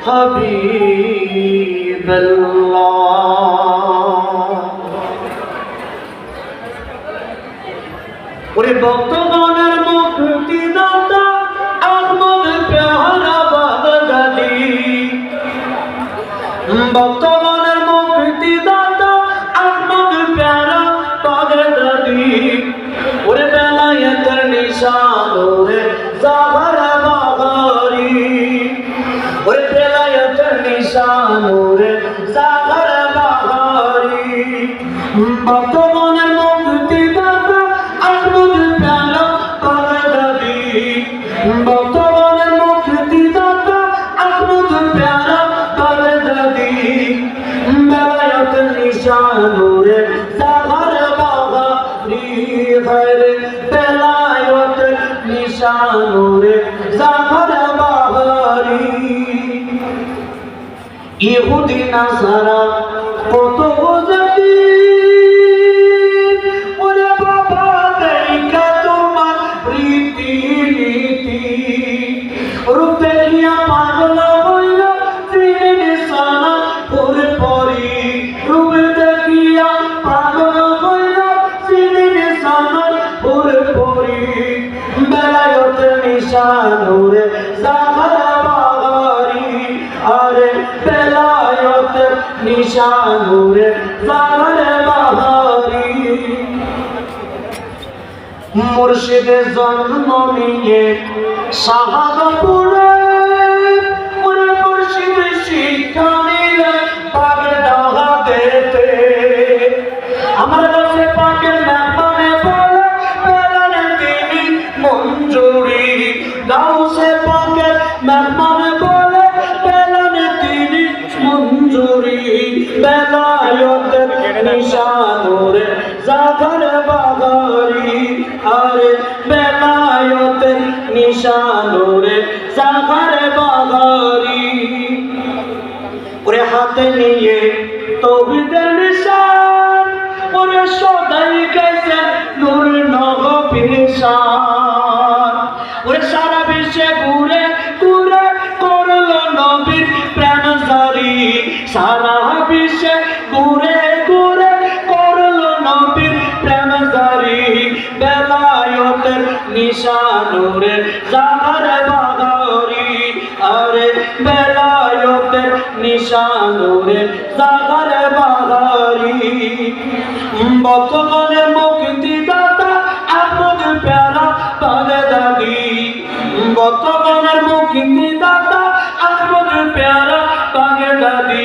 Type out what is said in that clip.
حبيب الله ওরে বর্তমানের মুক্তিদাতা আহমদ প্যারা বাগদাদি বর্তমানের মুক্তিদাতা আহমদ প্যারা বাগদাদি ওরে বেলায়েতের নিশান ওরে জাহর বাগারি ওরে বেলায়েতের নিশান ওরে জাহর বাগারি বর্তমানের মুক্তিদাতা আহমদ প্যারা বাগদাদি বর্তমানের মুক্তিদাতা আহমদ প্যারা বাগদাদি বেলায়েতের নিশান ওরে জাহর বাগারি হরে বেলায়েতের নিশান ওরে জাহর বাগারি ইহুদি নাসারা কত জাতি ওরে বাবা দেখা তোমার রীতি নীতি রূপে নিয়া পাগল হইল তিনি সানা ওরে পরি রূপে দেখিয়া পাগল হইল তিনি সানা ওরে পরি বেলায়েতের নিশান ওরে জাহর বাগারি আরে বেলায়েতের নিশান ওরে জাহর বাগারি মুর্শিদে জন্ম নিয়ে শাহাদপুরে ওরে মুর্শিদে শিক্ষা নিলে বাগদাদেতে আমার কাছে পাকের মেহমানে বলে পেলেন তিনি মঞ্জুরি গাউসে পাকের মেহমানে বলে পেলেন তিনি মঞ্জুরি বেলায়েতের নিশান ওরে জাহর বাগারি আরে বেলায়েতের নিশান ওরে জাহর বাগারি ওরে হাতে নিয়ে তৌহিদের নিশান ওরে সদাই গেছে নূর নবীর শান ওরে সারা বিশ্বে ঘুরে ঘুরে করলো নবীর প্রেম জারি সারা বিশ্বে ঘুরে ঘুরে করলো নবীর প্রেম জারি বেলায়েতের নিশান ওরে জাহর বাগারি আরে বেলায়েতের নিশান ওরে জাহর বাগারি বর্তমানের মুক্তিদাতা আহমদ প্যারা বাগদাদি বর্তমানের মুক্তিদাতা আহমদ প্যারা বাগদাদি।